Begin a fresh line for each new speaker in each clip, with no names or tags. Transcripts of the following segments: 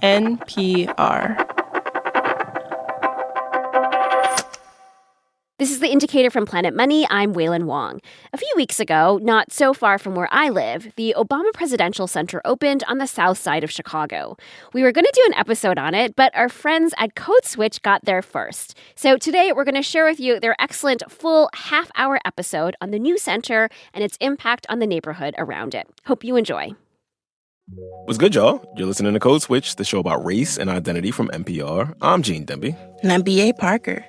NPR.
This is The Indicator from Planet Money. I'm Waylon Wong. A few weeks ago, not so far from where I live, the Obama Presidential Center opened on the south side of Chicago. We were going to do an episode on it, but our friends at Code Switch got there first. So today, we're going to share with you their excellent full half-hour episode on the new center and its impact on the neighborhood around it. Hope you enjoy.
What's good, y'all? You're listening to Code Switch, the show about race and identity from NPR. I'm Gene Demby.
And I'm B.A. Parker.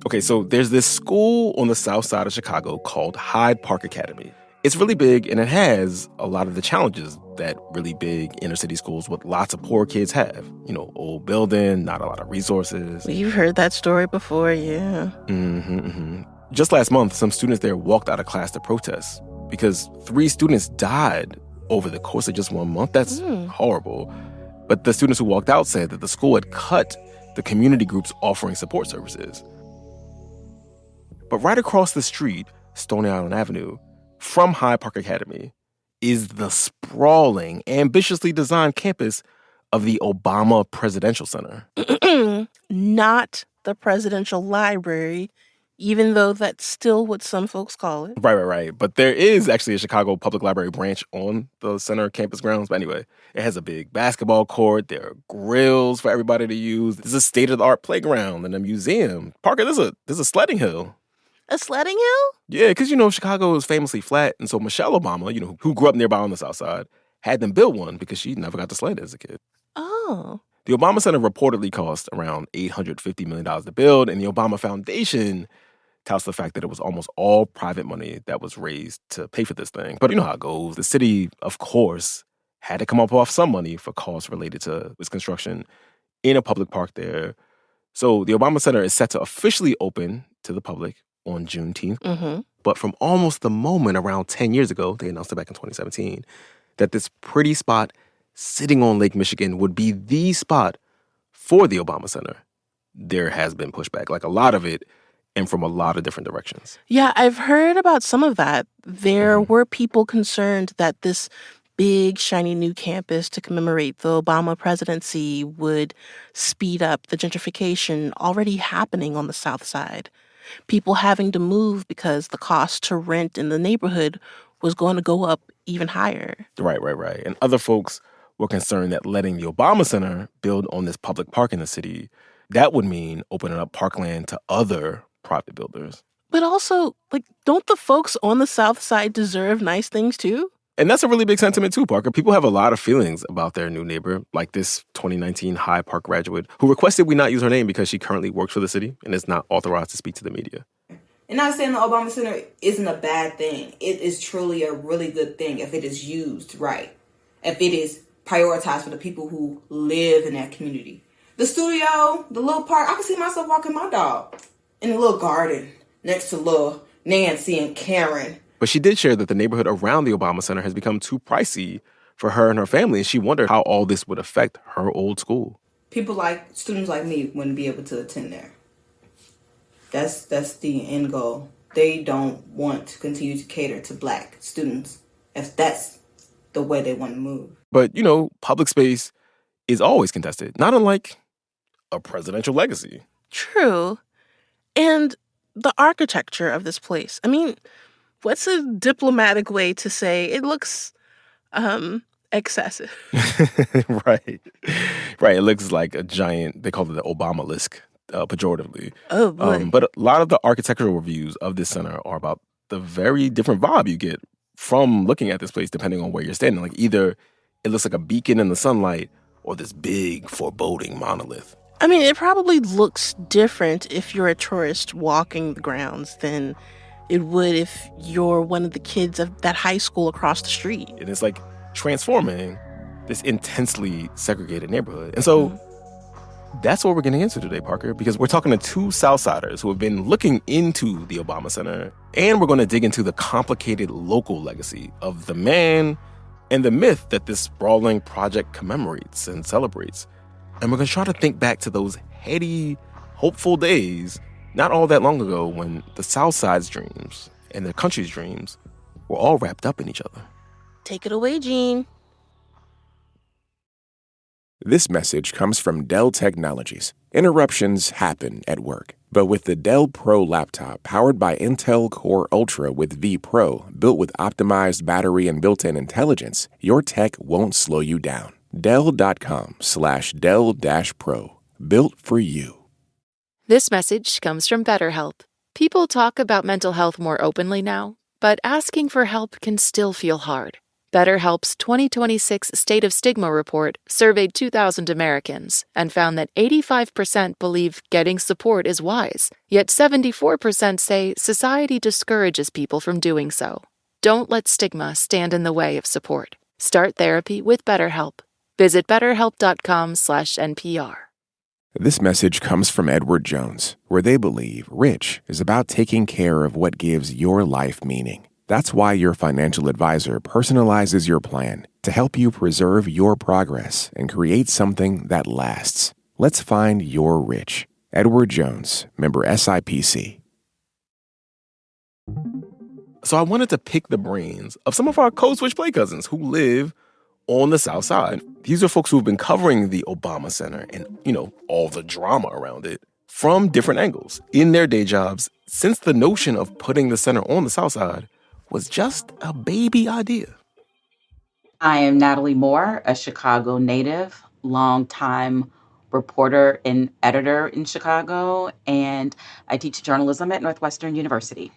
Okay, so there's this school on the south side of Chicago called Hyde Park Academy. It's really big, and it has a lot of the challenges that really big inner-city schools with lots of poor kids have. You know, old building, not a lot of resources.
We've heard that story before, yeah.
Just last month, some students there walked out of class to protest because 3 students died over the course of just 1 month. That's horrible. But the students who walked out said that the school had cut the community groups offering support services. But right across the street, Stony Island Avenue, from Hyde Park Academy, is the sprawling, ambitiously designed campus of the Obama Presidential Center.
Not the Presidential Library, even though that's still what some folks call it.
Right. But there is actually a Chicago Public Library branch on the center campus grounds. But anyway, it has a big basketball court. There are grills for everybody to use. There's a state-of-the-art playground and a museum. Parker, there's a sledding hill.
A sledding hill?
Yeah, because, Chicago is famously flat. And so Michelle Obama, who grew up nearby on the south side, had them build one because she never got to sled as a kid.
Oh.
The Obama Center reportedly cost around $850 million to build, and the Obama Foundation touts the fact that it was almost all private money that was raised to pay for this thing. But you know how it goes. The city, of course, had to come up with some money for costs related to its construction in a public park there. So the Obama Center is set to officially open to the public on Juneteenth. But from almost the moment around 10 years ago, they announced it back in 2017, that this pretty spot sitting on Lake Michigan would be the spot for the Obama Center. There has been pushback, like a lot of it, and from a lot of different directions.
Yeah, I've heard about some of that. There were people concerned that this big, shiny new campus to commemorate the Obama presidency would speed up the gentrification already happening on the south side. People having to move because the cost to rent in the neighborhood was going to go up even higher.
Right. And other folks were concerned that letting the Obama Center build on this public park in the city, that would mean opening up parkland to other private builders.
But also, don't the folks on the south side deserve nice things too?
And that's a really big sentiment too, Parker. People have a lot of feelings about their new neighbor, like this 2019 Hyde Park graduate who requested we not use her name because she currently works for the city and is not authorized to speak to the media.
And not saying the Obama Center isn't a bad thing. It is truly a really good thing if it is used right. If it is prioritized for the people who live in that community. The studio, the little park, I can see myself walking my dog in a little garden next to little Nancy and Karen.
But she did share that the neighborhood around the Obama Center has become too pricey for her and her family, and she wondered how all this would affect her old school.
Students like me wouldn't be able to attend there. That's the end goal. They don't want to continue to cater to Black students if that's the way they want to move.
But, public space is always contested, not unlike a presidential legacy.
True. And the architecture of this place. I mean, what's a diplomatic way to say it looks excessive?
Right. It looks like a giant, they call it the Obama-lisk, pejoratively.
Oh, boy.
But a lot of the architectural reviews of this center are about the very different vibe you get from looking at this place depending on where you're standing. Like either it looks like a beacon in the sunlight or this big, foreboding monolith.
I mean, it probably looks different if you're a tourist walking the grounds than it would if you're one of the kids of that high school across the street.
And it's like transforming this intensely segregated neighborhood. And so that's what we're getting into today, Parker, because we're talking to 2 Southsiders who have been looking into the Obama Center, and we're going to dig into the complicated local legacy of the man and the myth that this sprawling project commemorates and celebrates. And we're going to try to think back to those heady, hopeful days not all that long ago when the South Side's dreams and the country's dreams were all wrapped up in each other.
Take it away, Gene.
This message comes from Dell Technologies. Interruptions happen at work, but with the Dell Pro laptop powered by Intel Core Ultra with V Pro, built with optimized battery and built-in intelligence, your tech won't slow you down. Dell.com/Dell-Pro. Built for you.
This message comes from BetterHelp. People talk about mental health more openly now, but asking for help can still feel hard. BetterHelp's 2026 State of Stigma report surveyed 2,000 Americans and found that 85% believe getting support is wise, yet 74% say society discourages people from doing so. Don't let stigma stand in the way of support. Start therapy with BetterHelp. Visit betterhelp.com/NPR.
This message comes from Edward Jones, where they believe rich is about taking care of what gives your life meaning. That's why your financial advisor personalizes your plan to help you preserve your progress and create something that lasts. Let's find your rich. Edward Jones, member SIPC.
So I wanted to pick the brains of some of our Code Switch Play cousins who live on the South Side. These are folks who've been covering the Obama Center and, all the drama around it from different angles in their day jobs since the notion of putting the center on the South Side was just a baby idea.
I am Natalie Moore, a Chicago native, longtime reporter and editor in Chicago, and I teach journalism at Northwestern University.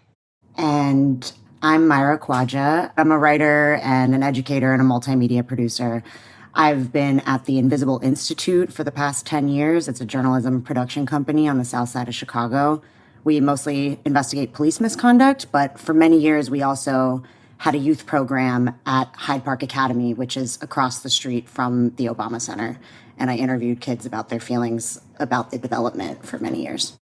And I'm Myra Kwaja. I'm a writer and an educator and a multimedia producer. I've been at the Invisible Institute for the past 10 years. It's a journalism production company on the south side of Chicago. We mostly investigate police misconduct, but for many years we also had a youth program at Hyde Park Academy, which is across the street from the Obama Center. And I interviewed kids about their feelings about the development for many years.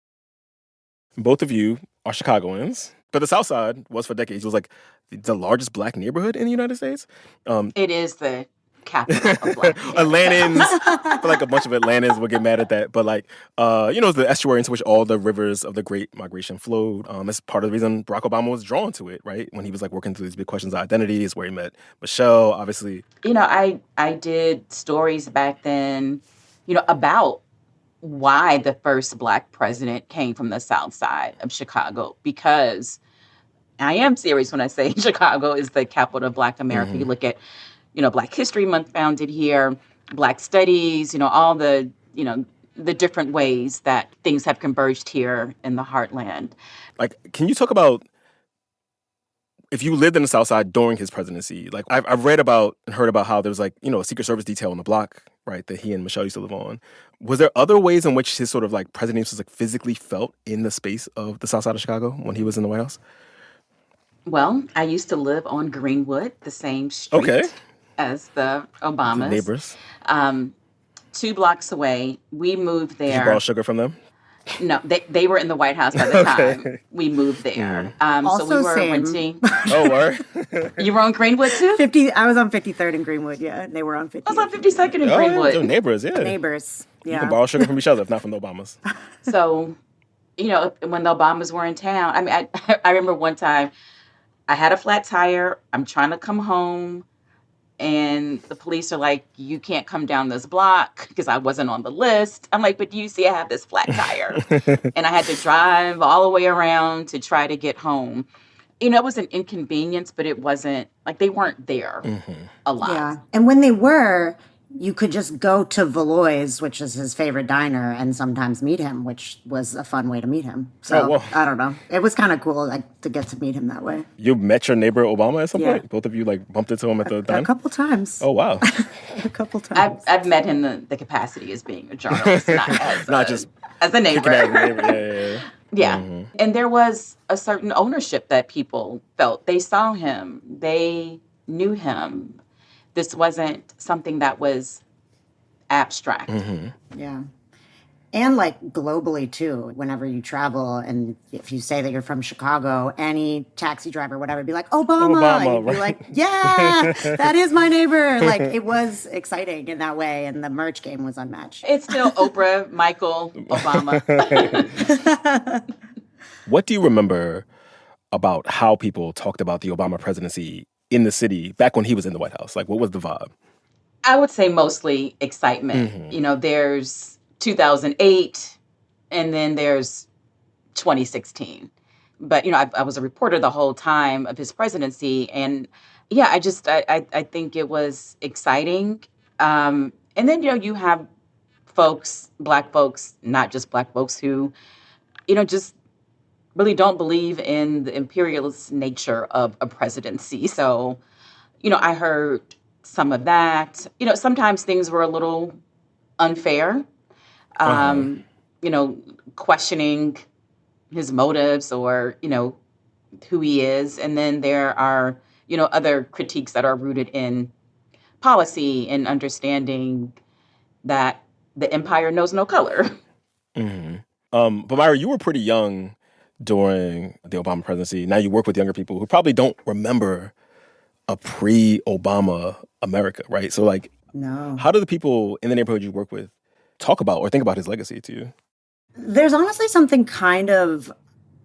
Both of you are Chicagoans, but the South Side was for decades. It was like the largest black neighborhood in the United States.
It is the capital of black
Atlantans, I feel like a bunch of Atlantans would get mad at that. But it's the estuary into which all the rivers of the Great Migration flowed. It's part of the reason Barack Obama was drawn to it, right? When he was working through these big questions of identities, where he met Michelle, obviously.
I did stories back then, about why the first black president came from the South Side of Chicago, because I am serious when I say Chicago is the capital of Black America. Mm-hmm. You look at Black History Month founded here, Black Studies, all the different ways that things have converged here in the heartland.
Can you talk about if you lived in the South Side during his presidency? I've read about and heard about how there was a Secret Service detail on the block, right, that he and Michelle used to live on. Was there other ways in which his sort of presidency was physically felt in the space of the South Side of Chicago when he was in the White House?
Well, I used to live on Greenwood, the same street as the Obamas.
The neighbors.
2 blocks away. We moved there.
Did you borrow sugar from them?
No, they were in the White House by the time we moved there. So we were renting.
Oh, word?
You were on Greenwood too?
I was on 53rd and Greenwood, yeah. And they were on 50th.
I was on 52nd and Greenwood.
Yeah, neighbors, yeah.
Neighbors, yeah.
You can borrow sugar from each other, if not from the Obamas.
So, when the Obamas were in town, I remember one time I had a flat tire. I'm trying to come home. And the police are like, you can't come down this block because I wasn't on the list. I'm like, but you see, I have this flat tire. And I had to drive all the way around to try to get home. It was an inconvenience, but it wasn't they weren't there a lot.
Yeah. And when they were, you could just go to Valois, which is his favorite diner, and sometimes meet him, which was a fun way to meet him. So, I don't know. It was kind of cool to get to meet him that way.
You met your neighbor Obama at some point? Both of you bumped into him at the diner?
A couple times.
Oh, wow.
A couple times.
I've met him in the capacity as being a journalist, not just as a neighbor. Yeah. Mm-hmm. And there was a certain ownership that people felt. They saw him. They knew him. This wasn't something that was abstract.
Mm-hmm.
Yeah. And globally too, whenever you travel and if you say that you're from Chicago, any taxi driver, whatever, would be like, Obama. You'd be like, yeah, that is my neighbor. It was exciting in that way. And the merch game was unmatched.
It's still Oprah, Michael, Obama.
What do you remember about how people talked about the Obama presidency in the city back when he was in the White House? What was the vibe?
I would say mostly excitement. There's 2008 and then there's 2016. But, I was a reporter the whole time of his presidency. And yeah, I think it was exciting. And then, you have folks, Black folks, not just Black folks who, just really don't believe in the imperialist nature of a presidency. So, I heard some of that. Sometimes things were a little unfair,
Uh-huh.
um, questioning his motives or, who he is. And then there are, other critiques that are rooted in policy and understanding that the empire knows no color.
hmm But Myra, you were pretty young during the Obama presidency. Now you work with younger people who probably don't remember a pre-Obama America, right? So, like,
No.
how do the people in the neighborhood you work with talk about or think about his legacy to you?
There's honestly something kind of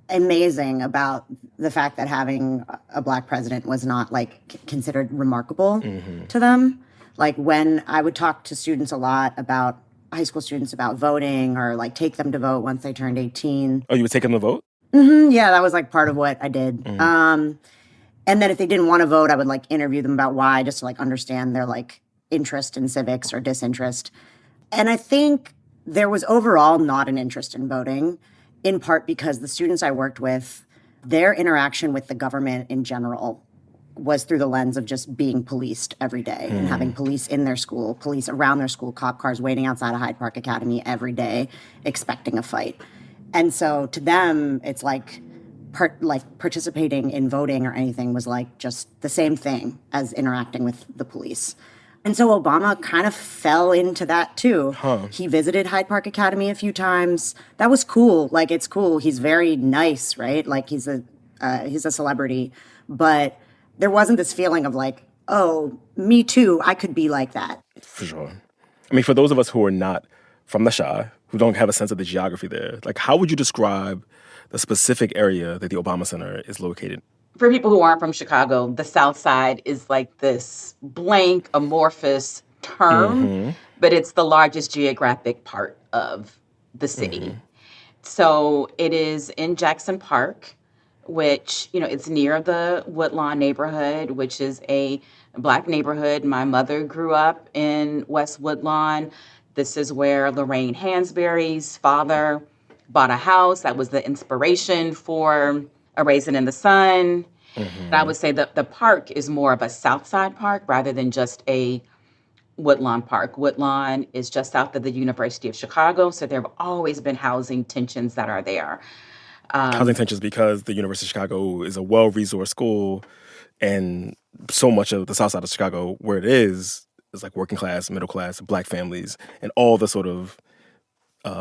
amazing about the fact that having a Black president was not considered remarkable to them. Like when I would talk to students a lot about high school students about voting or take them to vote once they turned 18.
Oh, you would take him to vote?
Yeah, that was part of what I did.
Mhm.
And then if they didn't want to vote, I would interview them about why, just to understand their interest in civics or disinterest. And I think there was overall not an interest in voting, in part because the students I worked with, their interaction with the government in general was through the lens of just being policed every day and having police in their school, police around their school, cop cars waiting outside of Hyde Park Academy every day, expecting a fight. And so to them, it's participating in voting or anything was just the same thing as interacting with the police. And so Obama kind of fell into that too. He visited Hyde Park Academy a few times. That was cool. It's cool. He's very nice, right? He's a celebrity, but there wasn't this feeling of oh, me too. I could be like that.
For sure. I mean, for those of us who are not from the Chi, who don't have a sense of the geography there, how would you describe the specific area that the Obama Center is located?
For people who aren't from Chicago, the South Side is this blank, amorphous term, but it's the largest geographic part of the city. So it is in Jackson Park, which, it's near the Woodlawn neighborhood, which is a Black neighborhood. My mother grew up in West Woodlawn. This is where Lorraine Hansberry's father bought a house. That was the inspiration for A Raisin in the Sun. But I would say that the park is more of a South Side park rather than just a Woodlawn park. Woodlawn is just south of the University of Chicago, so there have always been housing tensions that are there.
Housing tensions because the University of Chicago is a well-resourced school, and so much of the South Side of Chicago, where it is working class, middle class, Black families, and all the sort of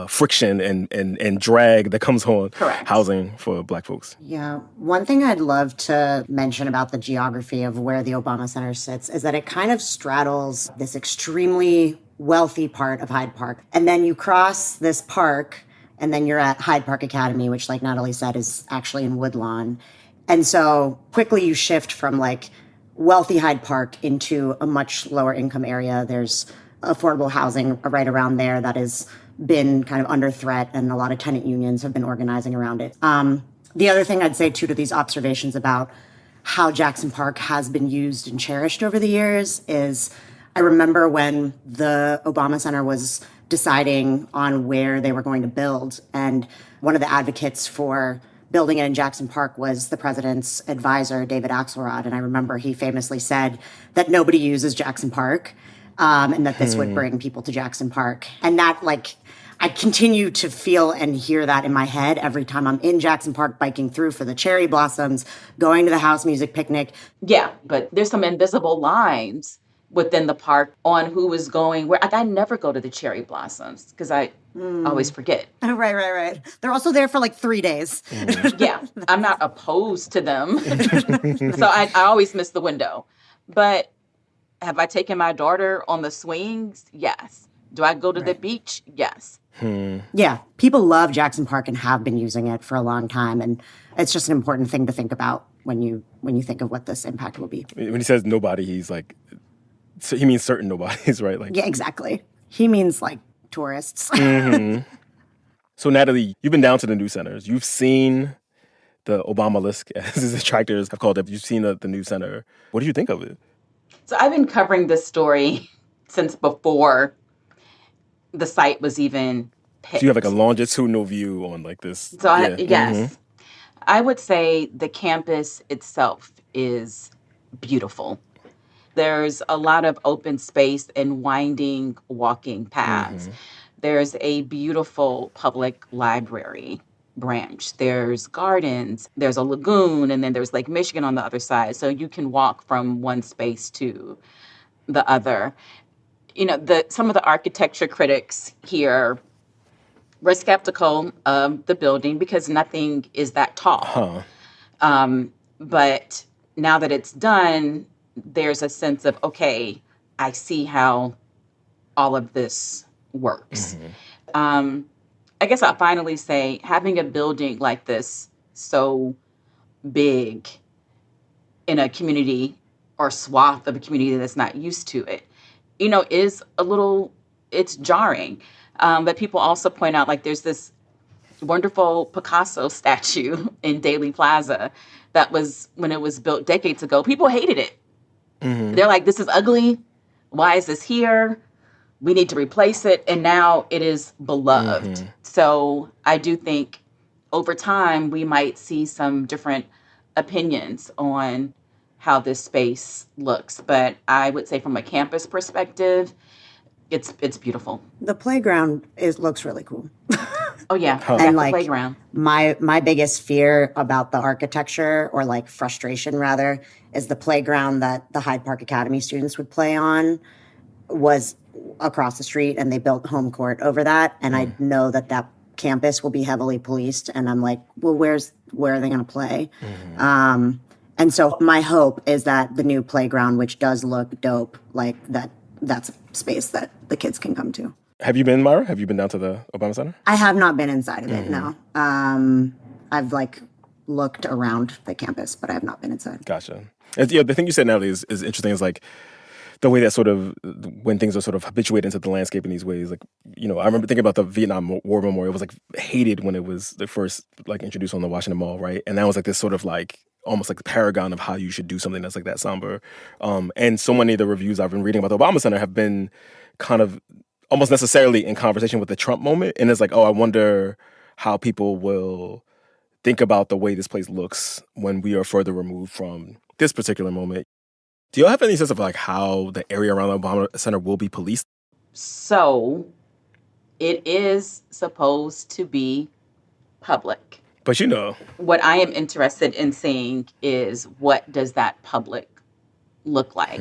friction and drag that comes on
Correct.
housing for Black folks.
Yeah. One thing I'd love to mention about the geography of where the Obama Center sits is that it kind of straddles this extremely wealthy part of Hyde Park. And then you cross this park, and then you're at Hyde Park Academy, which, like Natalie said, is actually in Woodlawn. And so quickly you shift from wealthy Hyde Park into a much lower income area. There's affordable housing right around there that has been kind of under threat, and a lot of tenant unions have been organizing around it. The other thing I'd say, too, to these observations about how Jackson Park has been used and cherished over the years is I remember when the Obama Center was deciding on where they were going to build, and one of the advocates for building it in Jackson Park was the president's advisor, David Axelrod. And I remember he famously said that nobody uses Jackson Park, and that this would bring people to Jackson Park. And that, I continue to feel and hear that in my head every time I'm in Jackson Park biking through for the cherry blossoms, going to the house music picnic.
Yeah, but there's some invisible lines within the park on who is going where. I never go to the cherry blossoms because I always forget.
Right. They're also there for 3 days.
Yeah, I'm not opposed to them. So I always miss the window. But have I taken my daughter on the swings? Yes. Do I go to the beach? Yes.
Yeah, people love Jackson Park and have been using it for a long time. And it's just an important thing to think about when you think of what this impact will be.
When he says nobody, he's So he means certain nobodies, right? Like,
Yeah, exactly. He means like tourists.
so Natalie, you've been down to the new centers. You've seen the Obama list, as his detractors have called it. You've seen the new center. What do you think of it?
So I've been covering this story since before the site was even
So you have like a
picked.
longitudinal view on like this.
So
Yeah.
yes, I would say the campus itself is beautiful. There's a lot of open space and winding walking paths. There's a beautiful public library branch. There's gardens, there's a lagoon, and then there's Lake Michigan on the other side. So you can walk from one space to the other. Some of the architecture critics here were skeptical of the building because nothing is that tall. But now that it's done, there's a sense of, okay, I see how all of this works. I guess I'll finally say having a building like this so big in a community or swath of a community that's not used to it, is it's jarring. But people also point out, like, there's this wonderful Picasso statue in Daley Plaza that was, when it was built decades ago, people hated it. They're like, this is ugly. Why is this here? We need to replace it. And now it is beloved. So I do think over time we might see some different opinions on how this space looks. But I would say from a campus perspective, it's beautiful.
The playground looks really cool.
Oh yeah,
And
the
like
playground.
my biggest fear about the architecture, or like frustration rather, is the playground that the Hyde Park Academy students would play on was across the street, and they built home court over that. And I know that campus will be heavily policed, and I'm like, well, where are they going to play? And so my hope is that the new playground, which does look dope, like that's a space that the kids can come to.
Have you been, Myra? Have you been down to the Obama Center?
I have not been inside of it, no. I've like looked around the campus, but I have not been inside.
Gotcha. The thing you said, Natalie, is interesting. Is like the way that sort of, when things are sort of habituated into the landscape in these ways. Like, I remember thinking about the Vietnam War Memorial. It was like hated when it was the first like introduced on the Washington Mall, right? And that was like this sort of like almost like the paragon of how you should do something that's like that somber. And so many of the reviews I've been reading about the Obama Center have been kind of almost necessarily in conversation with the Trump moment. And it's like, oh, I wonder how people will think about the way this place looks when we are further removed from this particular moment. Do y'all have any sense of like how the area around the Obama Center will be policed?
So it is supposed to be public.
But
What I am interested in seeing is, what does that public look like?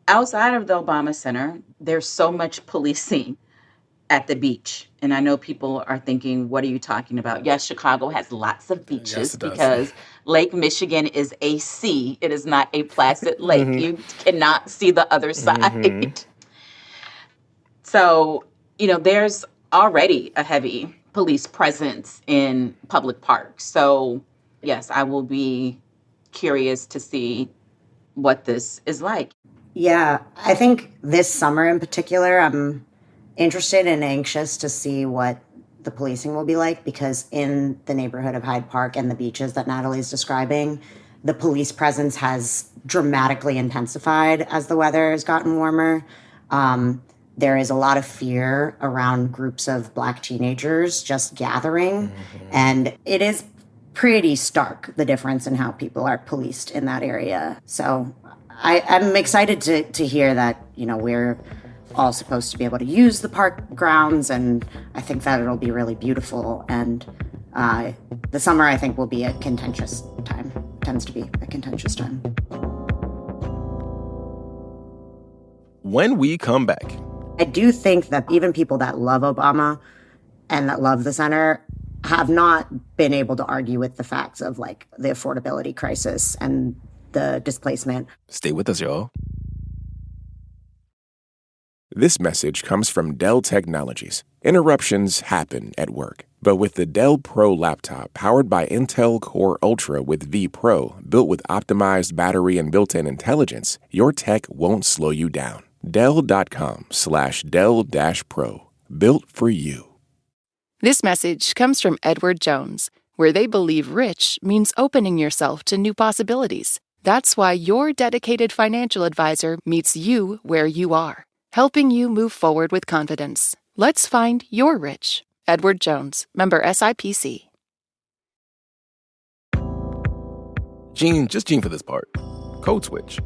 Outside of the Obama Center, there's so much policing at the beach. And I know people are thinking, what are you talking about? Yes, Chicago has lots of beaches.
Yes, it does.
Because Lake Michigan is a sea. It is not a placid lake. You cannot see the other side. So, there's already a heavy police presence in public parks. So, yes, I will be curious to see what this is like.
Yeah, I think this summer in particular, I'm interested and anxious to see what the policing will be like, because in the neighborhood of Hyde Park and the beaches that Natalie's describing, the police presence has dramatically intensified as the weather has gotten warmer. There is a lot of fear around groups of Black teenagers just gathering, and it is pretty stark, the difference in how people are policed in that area. So I'm excited to hear that, we're all supposed to be able to use the park grounds, and I think that it'll be really beautiful. And the summer, I think, will be a contentious time, tends to be a contentious time.
When we come back,
I do think that even people that love Obama and that love the center have not been able to argue with the facts of like the affordability crisis and the displacement.
stay with us, y'all.
This message comes from Dell Technologies. Interruptions happen at work. But with the Dell Pro laptop powered by Intel Core Ultra with V Pro, built with optimized battery and built-in intelligence, your tech won't slow you down. Dell.com/Dell-Pro. Built for you.
This message comes from Edward Jones, where they believe rich means opening yourself to new possibilities. That's why your dedicated financial advisor meets you where you are, helping you move forward with confidence. Let's find your rich. Edward Jones, member SIPC.
Gene for this part. Code switch.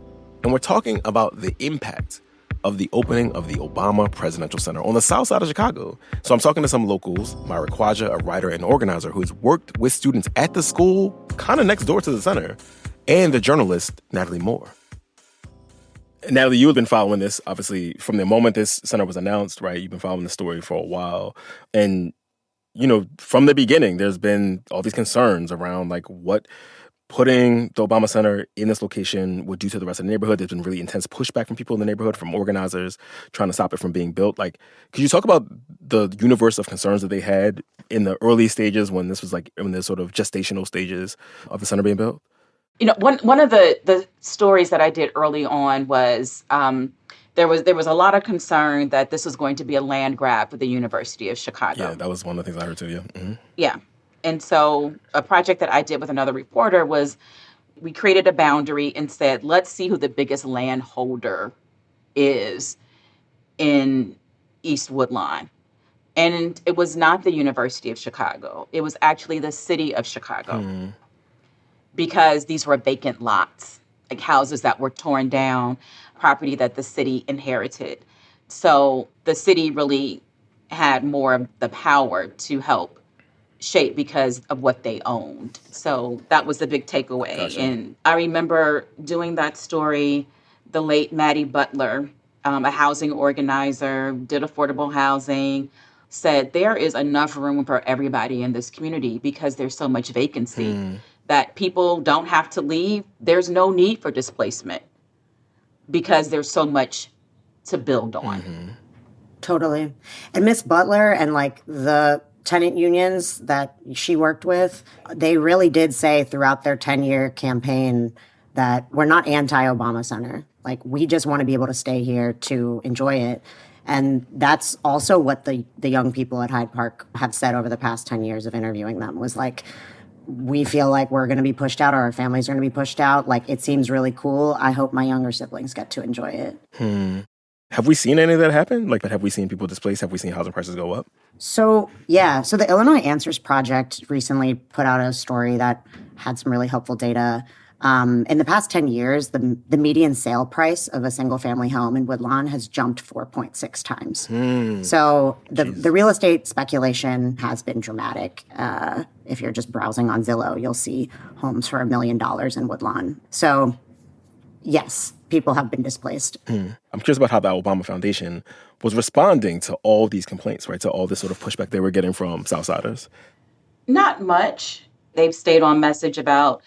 And we're talking about the impact of the opening of the Obama Presidential Center on the south side of Chicago. So I'm talking to some locals, Myra Kwaja, a writer and organizer who's worked with students at the school kind of next door to the center, and the journalist, Natalie Moore. Natalie, you have been following this, obviously, from the moment this center was announced, right? You've been following the story for a while. And, from the beginning, there's been all these concerns around, what putting the Obama Center in this location would do to the rest of the neighborhood. There's been really intense pushback from people in the neighborhood, from organizers trying to stop it from being built. Could you talk about the universe of concerns that they had in the early stages when this was in the sort of gestational stages of the center being built?
One of the stories that I did early on was there was a lot of concern that this was going to be a land grab for the University of Chicago.
Yeah, that was one of the things I heard too, yeah. Mm-hmm.
Yeah. And so a project that I did with another reporter was we created a boundary and said, let's see who the biggest landholder is in East Woodlawn. And it was not the University of Chicago. It was actually the city of Chicago.
Mm-hmm.
Because these were vacant lots, like houses that were torn down, property that the city inherited. So the city really had more of the power to help shape because of what they owned. So that was the big takeaway.
Gotcha.
And I remember doing that story, the late Maddie Butler, a housing organizer, did affordable housing, said there is enough room for everybody in this community because there's so much vacancy that people don't have to leave. There's no need for displacement because there's so much to build on.
Mm-hmm.
Totally. And Miss Butler and the tenant unions that she worked with, they really did say throughout their 10-year campaign that we're not anti-Obama Center. We just want to be able to stay here to enjoy it. And that's also what the young people at Hyde Park have said over the past 10 years of interviewing them was we feel like we're going to be pushed out or our families are going to be pushed out. It seems really cool. I hope my younger siblings get to enjoy it.
Have we seen any of that happen? Have we seen people displaced? Have we seen housing prices go up?
So the Illinois Answers Project recently put out a story that had some really helpful data. In the past 10 years, the median sale price of a single-family home in Woodlawn has jumped 4.6 times. So the real estate speculation has been dramatic. If you're just browsing on Zillow, you'll see homes for $1 million in Woodlawn. So, yes, people have been displaced.
I'm curious about how the Obama Foundation was responding to all these complaints, right, to all this sort of pushback they were getting from Southsiders.
Not much. They've stayed on message about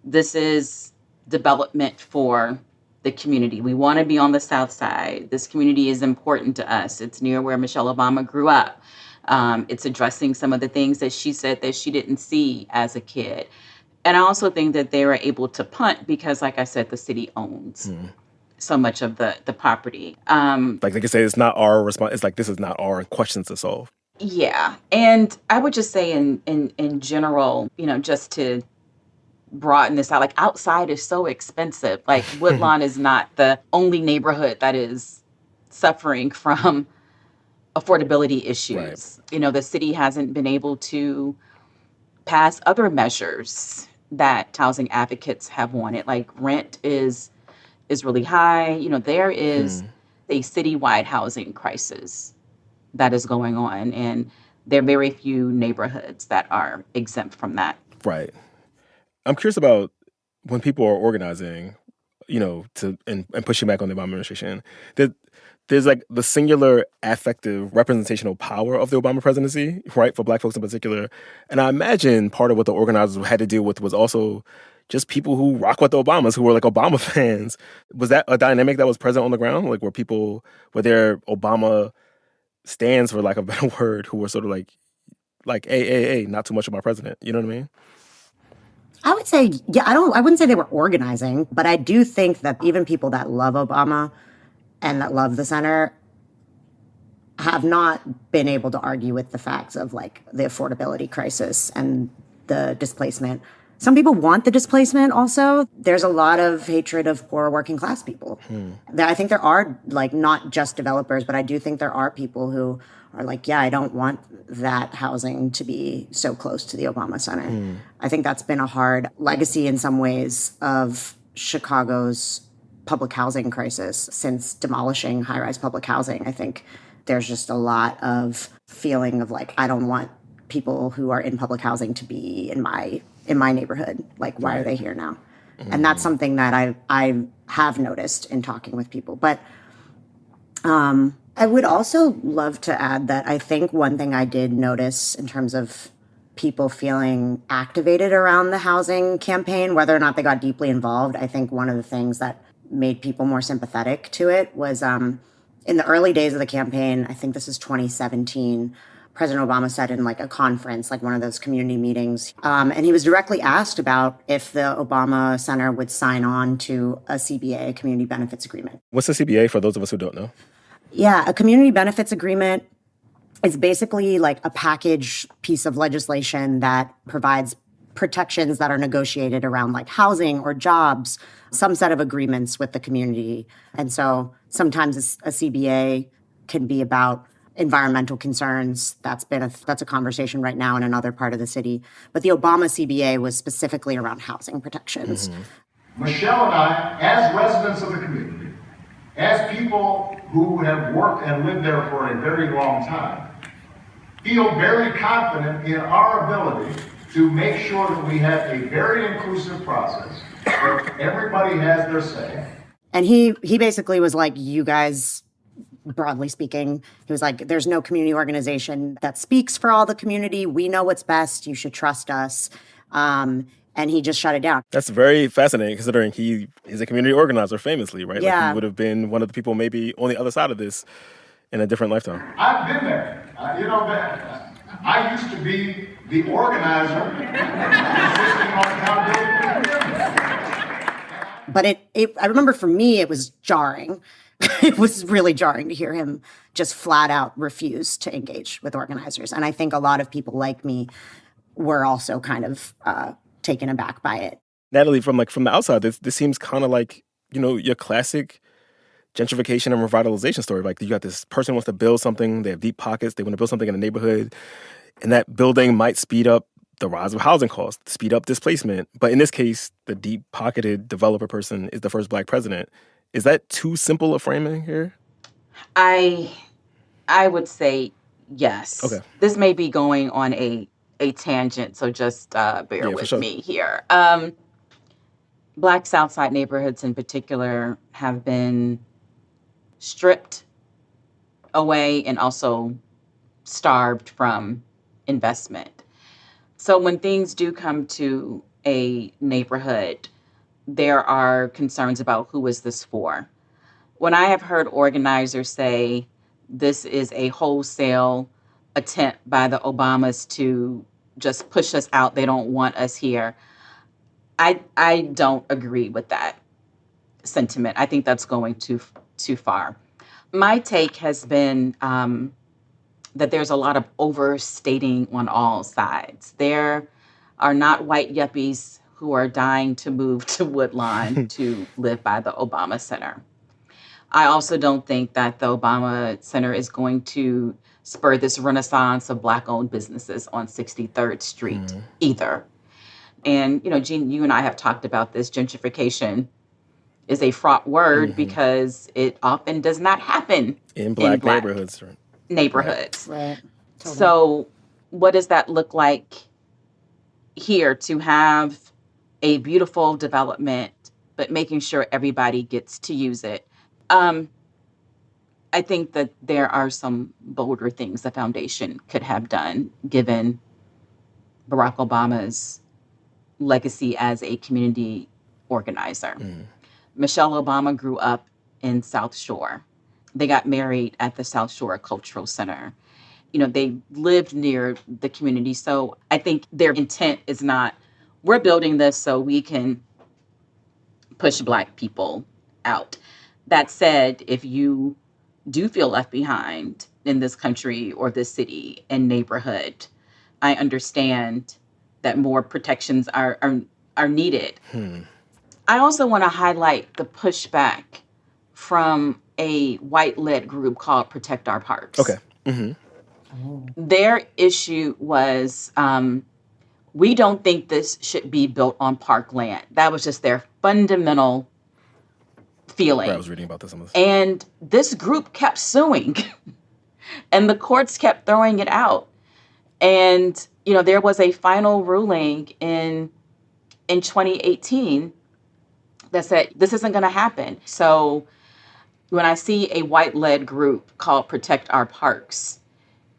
this is development for the community. We want to be on the South Side. This community is important to us. It's near where Michelle Obama grew up. It's addressing some of the things that she said that she didn't see as a kid. And I also think that they were able to punt because, like I said, the city owns so much of the property.
They can say it's not our response. It's this is not our questions to solve.
Yeah. And I would just say in general, just to broaden this out, outside is so expensive. Woodlawn is not the only neighborhood that is suffering from affordability issues. Right. The city hasn't been able to pass other measures that housing advocates have wanted. Rent is really high. There is a citywide housing crisis that is going on, and there are very few neighborhoods that are exempt from that.
Right. I'm curious about when people are organizing, and pushing back on the Obama administration, that there's the singular affective representational power of the Obama presidency, right, for Black folks in particular. And I imagine part of what the organizers had to deal with was also just people who rock with the Obamas, who were Obama fans. Was that a dynamic that was present on the ground? Were there Obama stands, for lack of a better word, who were sort of Like, hey, not too much of my president. You know what I mean?
I would say, yeah, I wouldn't say they were organizing, but I do think that even people that love Obama and that love the center have not been able to argue with the facts of like the affordability crisis and the displacement. Some people want the displacement also. There's a lot of hatred of poor working class people. I think there are like not just developers, but I do think there are people who are like, yeah, I don't want that housing to be so close to the Obama Center. I think that's been a hard legacy in some ways of Chicago's public housing crisis since demolishing high-rise public housing. I think there's just a lot of feeling of like, I don't want people who are in public housing to be in my neighborhood. Like, why are they here now? And that's something that I have noticed in talking with people. But I would also love to add that I think one thing I did notice in terms of people feeling activated around the housing campaign, whether or not they got deeply involved, I think one of the things that made people more sympathetic to it was in the early days of the campaign, I think this is 2017, President Obama said in like a conference, like one of those community meetings, and he was directly asked about if the Obama Center would sign on to a CBA, a community benefits agreement.
What's a CBA for those of us who don't know?
Yeah, a community benefits agreement is basically like a package piece of legislation that provides protections that are negotiated around like housing or jobs, some set of agreements with the community. And so sometimes a CBA can be about environmental concerns. That's a conversation right now in another part of the city. But the Obama CBA was specifically around housing protections.
Michelle and I, as residents of the community, as people who have worked and lived there for a very long time, feel very confident in our ability to make sure that we have a very inclusive process where everybody has their say.
And he basically was like, you guys, broadly speaking, he was like, there's no community organization that speaks for all the community. We know what's best. You should trust us. And he just shut it down.
That's very fascinating considering he is a community organizer famously, right?
Yeah.
Like he would have been one of the people maybe on the other side of this in a different lifetime.
I've been there. I used to be the organizer insisting on accountability.
But I remember for me, it was jarring. It was really jarring to hear him just flat out refuse to engage with organizers. And I think a lot of people like me were also kind of taken aback by it.
Natalie, from the outside, this seems kind of like, your classic gentrification and revitalization story. Like you got this person wants to build something, they have deep pockets, they want to build something in a neighborhood, and that building might speed up the rise of housing costs, speed up displacement. But in this case, the deep-pocketed developer person is the first Black president. Is that too simple a framing here?
I would say yes.
Okay.
This may be going on a tangent, so just bear with me here. Black Southside neighborhoods in particular have been stripped away and also starved from investment. So when things do come to a neighborhood, there are concerns about who is this for. When I have heard organizers say this is a wholesale attempt by the Obamas to just push us out, they don't want us here, I don't agree with that sentiment. I think that's going too far. My take has been that there's a lot of overstating on all sides. There are not white yuppies who are dying to move to Woodlawn to live by the Obama Center. I also don't think that the Obama Center is going to spur this renaissance of Black-owned businesses on 63rd Street either. And, Jean, you and I have talked about this. Gentrification is a fraught word because it often does not happen
in Black neighborhoods.
Right. Totally.
So what does that look like here to have a beautiful development, but making sure everybody gets to use it? I think that there are some bolder things the foundation could have done, given Barack Obama's legacy as a community organizer. Michelle Obama grew up in South Shore. They got married at the South Shore Cultural Center. they lived near the community. So I think their intent is not, we're building this so we can push Black people out. That said, if you do feel left behind in this country or this city and neighborhood, I understand that more protections are needed. I also want to highlight the pushback from a white-led group called Protect Our Parks.
Okay.
Their issue was, we don't think this should be built on parkland. That was just their fundamental feeling.
Right, I was reading about this.
And this group kept suing, and the courts kept throwing it out. And, there was a final ruling in 2018 that said this isn't going to happen. So when I see a white-led group called Protect Our Parks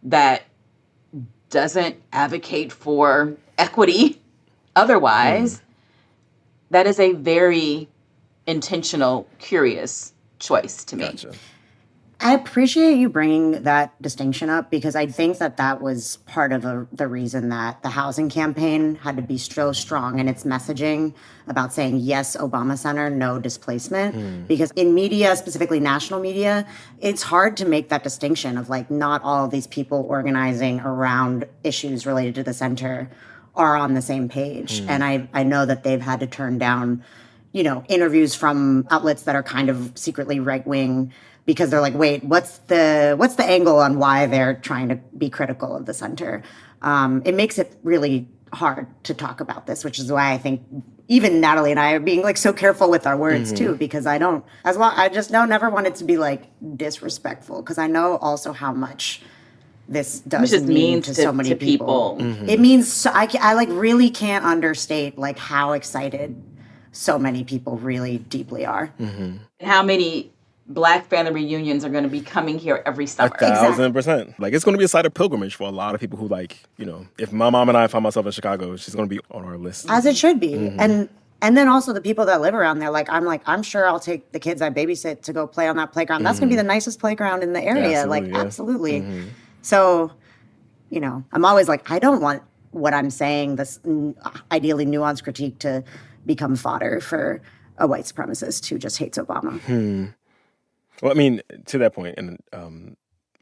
that doesn't advocate for equity otherwise, that is a very intentional, curious choice to me.
Gotcha.
I appreciate you bringing that distinction up because I think that was part of the reason that the housing campaign had to be so strong in its messaging about saying, yes, Obama Center, no displacement. Because in media, specifically national media, it's hard to make that distinction of like not all of these people organizing around issues related to the center are on the same page. And I know that they've had to turn down, interviews from outlets that are kind of secretly right-wing because they're like, wait, what's the angle on why they're trying to be critical of the center? It makes it really hard to talk about this, which is why I think even Natalie and I are being like so careful with our words too, because I just never want it to be like disrespectful because I know also how much this does mean to so many people. It means so, I like really can't understate like how excited so many people really deeply are.
And how many Black family reunions are going to be coming here every summer.
1,000%. Like, it's going to be a site of pilgrimage for a lot of people who, like, if my mom and I find myself in Chicago, she's going to be on our list.
As it should be. And then also the people that live around there, I'm sure I'll take the kids I babysit to go play on that playground. That's going to be the nicest playground in the area. Absolutely. So, I'm always like, I don't want what I'm saying, this ideally nuanced critique, to become fodder for a white supremacist who just hates Obama.
Well, I mean, to that point, and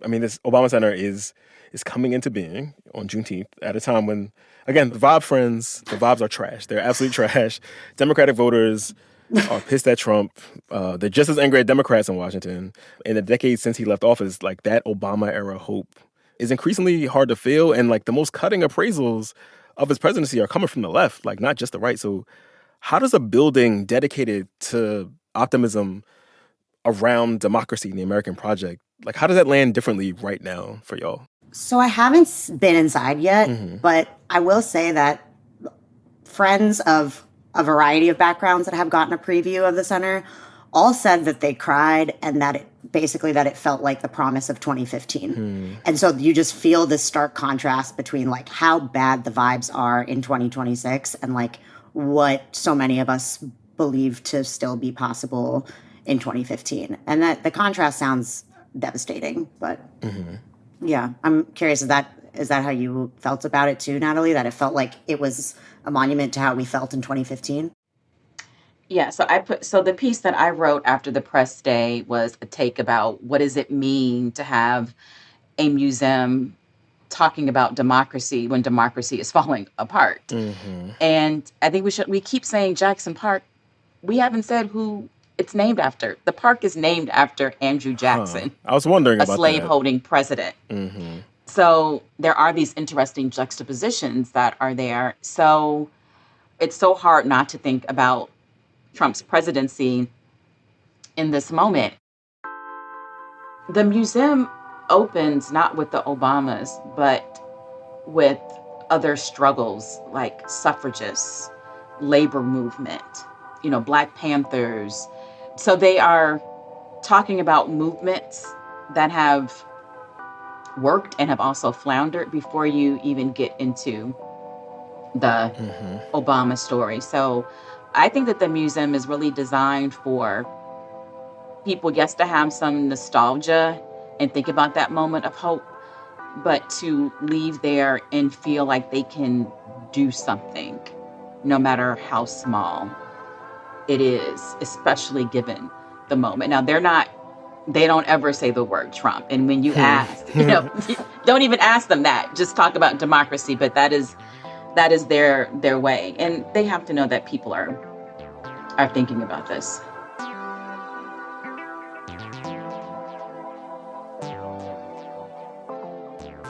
this Obama Center is coming into being on Juneteenth at a time when, again, the vibes are trash. They're absolute trash. Democratic voters are pissed at Trump. They're just as angry at Democrats in Washington. In the decades since he left office, like, that Obama era hope is increasingly hard to feel. And like the most cutting appraisals of his presidency are coming from the left, like not just the right. So how does a building dedicated to optimism around democracy and the American project, like how does that land differently right now for y'all?
So I haven't been inside yet, but I will say that friends of a variety of backgrounds that have gotten a preview of the center all said that they cried and that it felt like the promise of 2015. And so you just feel this stark contrast between like how bad the vibes are in 2026 and like what so many of us believe to still be possible in 2015. And that the contrast sounds devastating, but yeah, I'm curious, is that how you felt about it too, Natalie, that it felt like it was a monument to how we felt in 2015?
Yeah, so the piece that I wrote after the press day was a take about what does it mean to have a museum talking about democracy when democracy is falling apart. And I think we keep saying Jackson Park. We haven't said who it's named after. The park is named after Andrew Jackson.
I was wondering about
a slave-holding president. So there are these interesting juxtapositions that are there. So it's so hard not to think about Trump's presidency in this moment. The museum opens not with the Obamas, but with other struggles like suffragists, labor movement, Black Panthers. So they are talking about movements that have worked and have also floundered before you even get into the Obama story. So I think that the museum is really designed for people, yes, to have some nostalgia and think about that moment of hope, but to leave there and feel like they can do something, no matter how small it is, especially given the moment. Now, they don't ever say the word Trump. And when you ask, don't even ask them that. Just talk about democracy. But that is their way. And they have to know that people are thinking about this.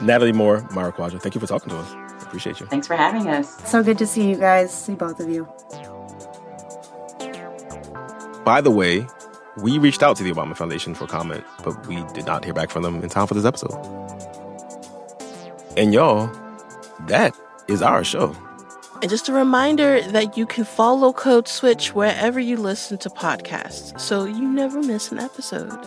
Natalie Moore, Myra Quadra, thank you for talking to us. Appreciate you.
Thanks for having us.
So good to see you guys, see both of you.
By the way, we reached out to the Obama Foundation for comment, but we did not hear back from them in time for this episode. And y'all, that is our show.
And just a reminder that you can follow Code Switch wherever you listen to podcasts, so you never miss an episode.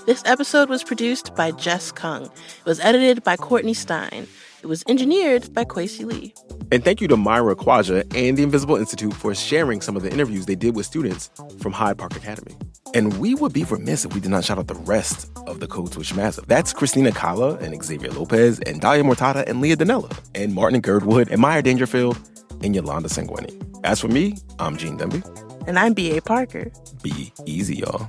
This episode was produced by Jess Kung. It was edited by Courtney Stein. It was engineered by Kwesi Lee.
And thank you to Myra Quadra and the Invisible Institute for sharing some of the interviews they did with students from Hyde Park Academy. And we would be remiss if we did not shout out the rest of the Code Switch Massive. That's Christina Kala and Xavier Lopez and Dalia Mortada and Leah Danella and Martin Girdwood and Maya Dangerfield and Yolanda Sanguini. As for me, I'm Gene Demby.
And I'm B.A. Parker.
Be easy, y'all.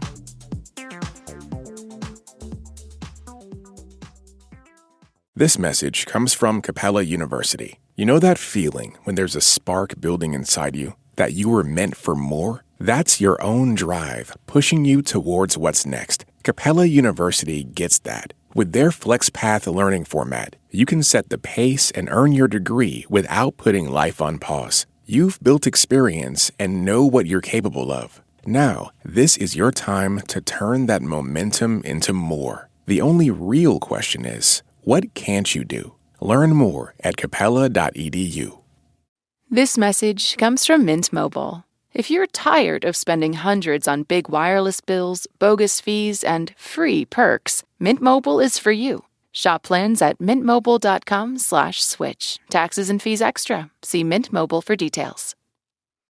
This message comes from Capella University. You know that feeling when there's a spark building inside you, that you were meant for more? That's your own drive, pushing you towards what's next. Capella University gets that. With their FlexPath learning format, you can set the pace and earn your degree without putting life on pause. You've built experience and know what you're capable of. Now, this is your time to turn that momentum into more. The only real question is, what can't you do? Learn more at capella.edu.
This message comes from Mint Mobile. If you're tired of spending hundreds on big wireless bills, bogus fees, and free perks, Mint Mobile is for you. Shop plans at mintmobile.com/switch. Taxes and fees extra. See Mint Mobile for details.